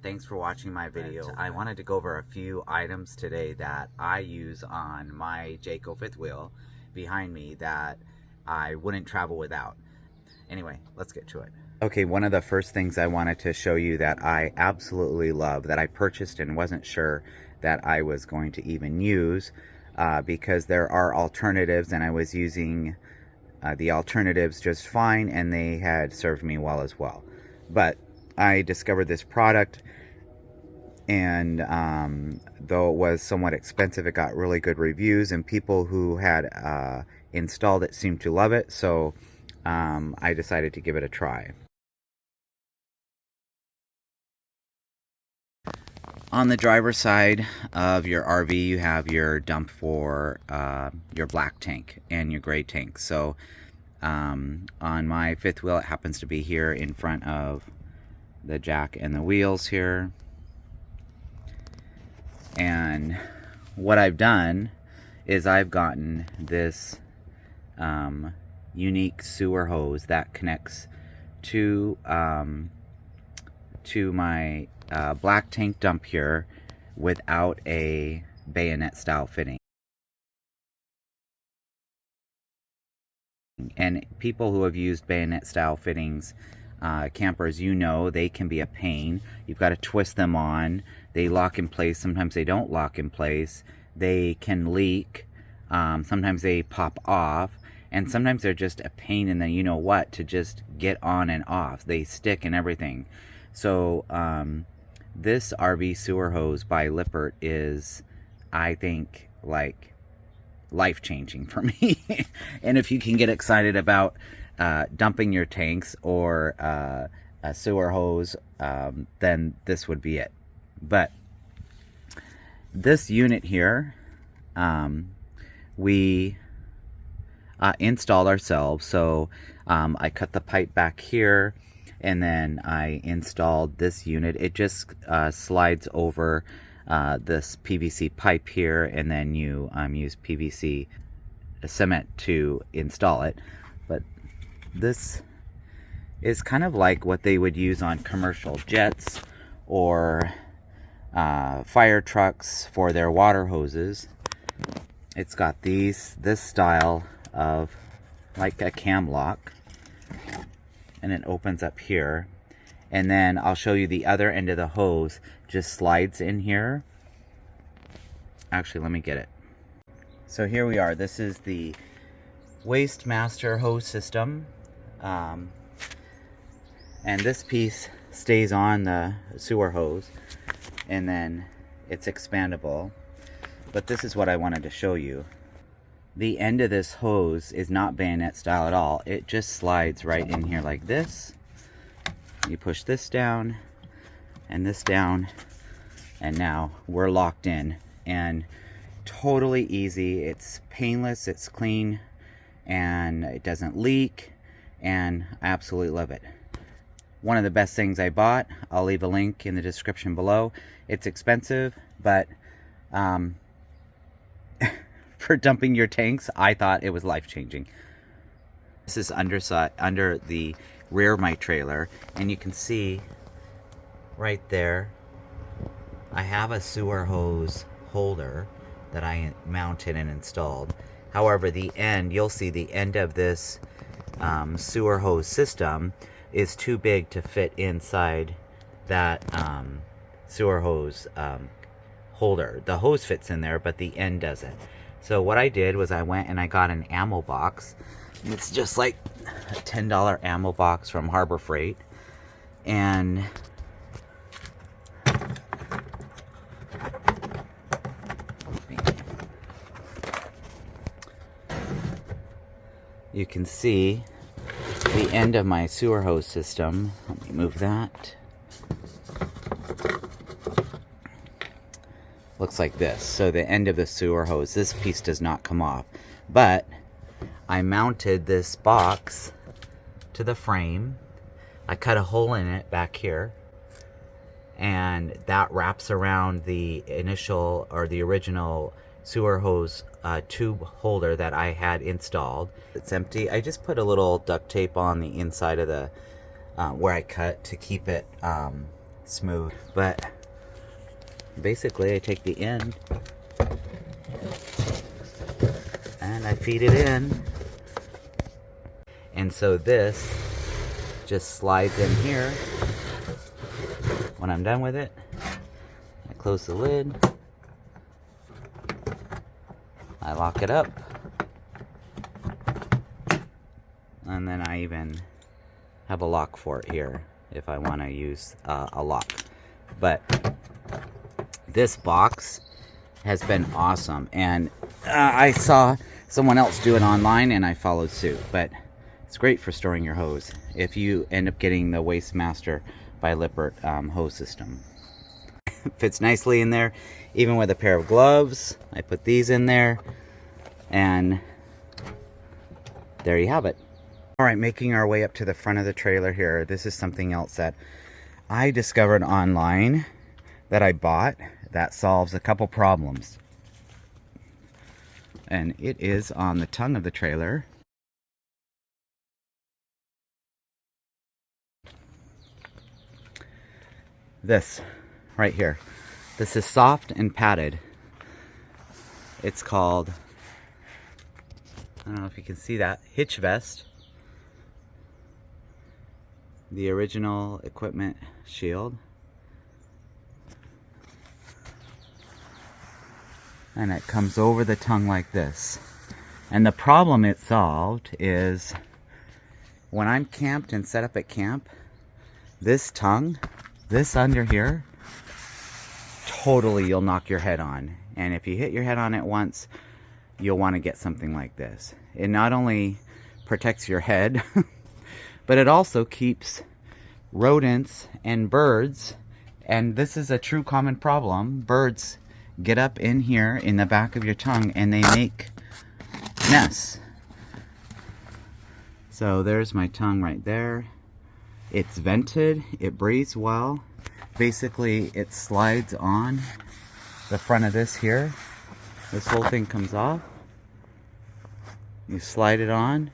Thanks for watching my video. I wanted to go over a few items today that I use on my Jayco fifth wheel behind me that I wouldn't travel without. Anyway, let's get to it. Okay, one of the first things I wanted to show you that I absolutely love, that I purchased and wasn't sure that I was going to even use, because there are alternatives, and I was using the alternatives just fine, and they had served me well as well. But I discovered this product, and though it was somewhat expensive, it got really good reviews, and people who had installed it seemed to love it, so I decided to give it a try. On the driver's side of your RV, you have your dump for your black tank and your gray tank. So on my fifth wheel, it happens to be here in front of the jack and the wheels here. And what I've done is I've gotten this unique sewer hose that connects to my black tank dump here without a bayonet style fitting. And people who have used bayonet style fittings, campers, you know they can be a pain. You've got to twist them on. They lock in place. Sometimes they don't lock in place. They can leak. Sometimes they pop off. And sometimes they're just a pain in the you know what to just get on and off. They stick and everything. So this RV sewer hose by Lippert is, I think, like life-changing for me. And if you can get excited about dumping your tanks or a sewer hose, then this would be it. But this unit here, we installed ourselves. So I cut the pipe back here, and then I installed this unit. It just slides over this PVC pipe here, and then you use PVC cement to install it. But this is kind of like what they would use on commercial jets or fire trucks for their water hoses. It's got this style of like a cam lock, and it opens up here, and then I'll show you the other end of the hose just slides in here. Actually, let me get it. So here we are. This is the Wastemaster hose system, and this piece stays on the sewer hose, and then it's expandable. But this is what I wanted to show you. The end of this hose is not bayonet style at all. It just slides right in here like this. You push this down and this down, and now we're locked in. And totally easy. It's painless, it's clean, and it doesn't leak, and I absolutely love it. One of the best things I bought. I'll leave a link in the description below. It's expensive, but for dumping your tanks, I thought it was life-changing. This is under the rear of my trailer, and you can see right there I have a sewer hose holder that I mounted and installed. However, the end, you'll see the end of this sewer hose system is too big to fit inside that sewer hose holder. The hose fits in there, but the end doesn't. So what I did was I went and I got an ammo box. It's just like a $10 ammo box from Harbor Freight. And you can see the end of my sewer hose system. Let me move that. Looks like this. So the end of the sewer hose, this piece does not come off. But I mounted this box to the frame. I cut a hole in it back here, and that wraps around the initial or the original sewer hose tube holder that I had installed. It's empty. I just put a little duct tape on the inside of the where I cut to keep it smooth. But basically I take the end and I feed it in, and so this just slides in here. When I'm done with it, I close the lid, I lock it up, and then I even have a lock for it here if I want to use a lock. But this box has been awesome, and I saw someone else do it online and I followed suit. But it's great for storing your hose if you end up getting the Wastemaster by Lippert hose system. Fits nicely in there, even with a pair of gloves. I put these in there, and there you have it. Alright, making our way up to the front of the trailer here. This is something else that I discovered online that I bought that solves a couple problems. And it is on the tongue of the trailer. This right here. This is soft and padded. It's called, I don't know if you can see that, Hitch Vest. The original equipment shield. And it comes over the tongue like this. And the problem it solved is when I'm camped and set up at camp, this tongue, this under here, totally you'll knock your head on. And if you hit your head on it once, you'll want to get something like this. It not only protects your head, but it also keeps rodents and birds, and this is a true common problem. Birds get up in here in the back of your tongue and they make nests. So there's my tongue right there. It's vented, it breathes well. Basically it slides on the front of this here. This whole thing comes off. You slide it on,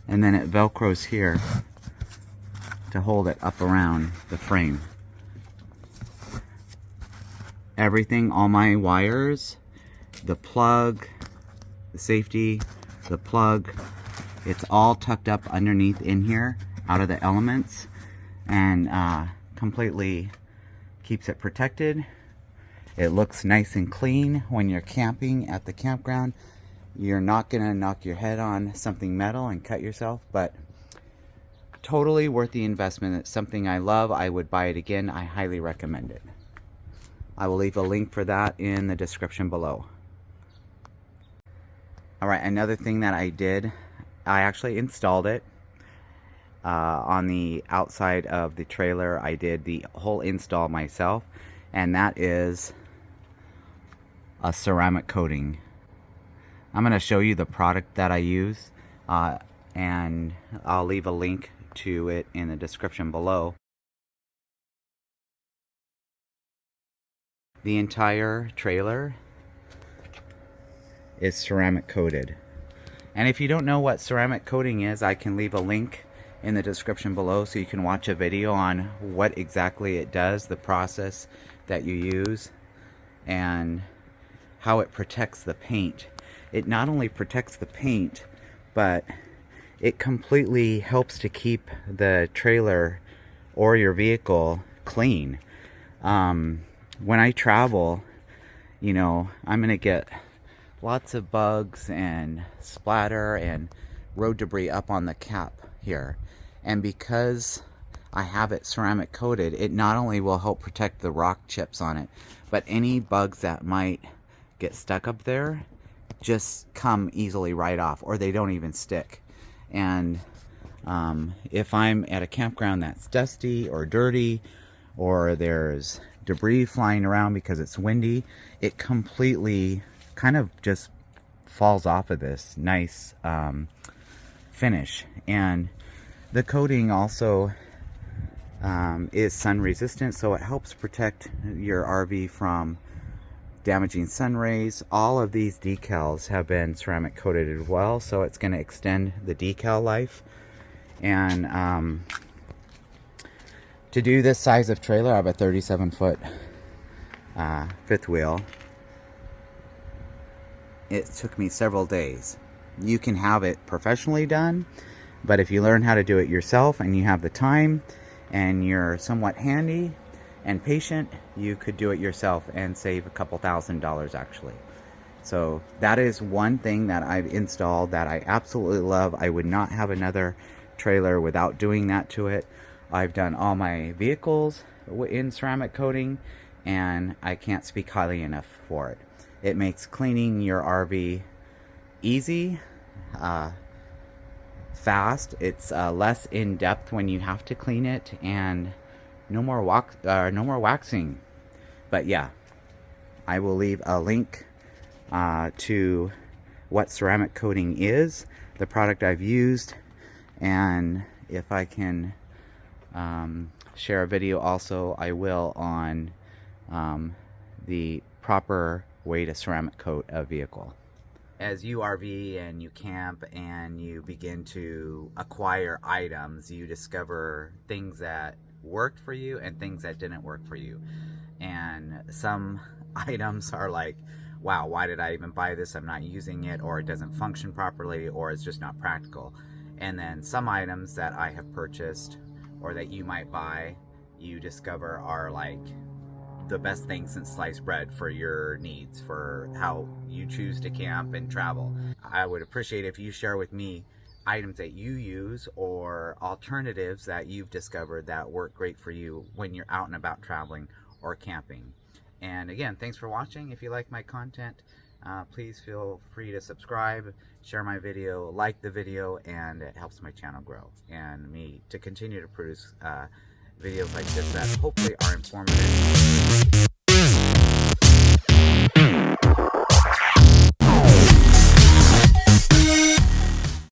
and then it velcros here to hold it up around the frame. Everything, all my wires, the plug, the safety, the plug, it's all tucked up underneath in here out of the elements, and completely keeps it protected. It looks nice and clean when you're camping at the campground. You're not gonna knock your head on something metal and cut yourself, but totally worth the investment. It's something I love. I would buy it again. I highly recommend it. I will leave a link for that in the description below. Alright, another thing that I did, I actually installed it on the outside of the trailer. I did the whole install myself, and that is a ceramic coating. I'm going to show you the product that I use, and I'll leave a link to it in the description below. The entire trailer is ceramic coated. And if you don't know what ceramic coating is, I can leave a link in the description below so you can watch a video on what exactly it does, the process that you use, and how it protects the paint. It not only protects the paint, but it completely helps to keep the trailer or your vehicle clean. When I travel, you know, I'm gonna get lots of bugs and splatter and road debris up on the cap here. And because I have it ceramic coated, it not only will help protect the rock chips on it, but any bugs that might get stuck up there just come easily right off, or they don't even stick. And if I'm at a campground that's dusty or dirty, or there's debris flying around because it's windy, it completely kind of just falls off of this nice finish. And the coating also is sun resistant, so it helps protect your RV from damaging sun rays. All of these decals have been ceramic coated as well, so it's going to extend the decal life. And to do this size of trailer, I have a 37-foot fifth wheel. It took me several days. You can have it professionally done, but if you learn how to do it yourself and you have the time and you're somewhat handy and patient, you could do it yourself and save a couple $1,000s actually. So that is one thing that I've installed that I absolutely love. I would not have another trailer without doing that to it. I've done all my vehicles in ceramic coating, and I can't speak highly enough for it. It makes cleaning your RV easy, fast. It's less in depth when you have to clean it, and no more waxing. But yeah, I will leave a link to what ceramic coating is, the product I've used, and if I can share a video also, I will, on the proper way to ceramic coat a vehicle. As you RV and you camp and you begin to acquire items, you discover things that worked for you and things that didn't work for you. And some items are like, wow, why did I even buy this? I'm not using it, or it doesn't function properly, or it's just not practical. And then some items that I have purchased or that you might buy, you discover are like the best thing since sliced bread for your needs, for how you choose to camp and travel. I would appreciate if you share with me items that you use or alternatives that you've discovered that work great for you when you're out and about traveling or camping. And again, thanks for watching. If you like my content, please feel free to subscribe, share my video, like the video, and it helps my channel grow and me to continue to produce videos like this that hopefully are informative.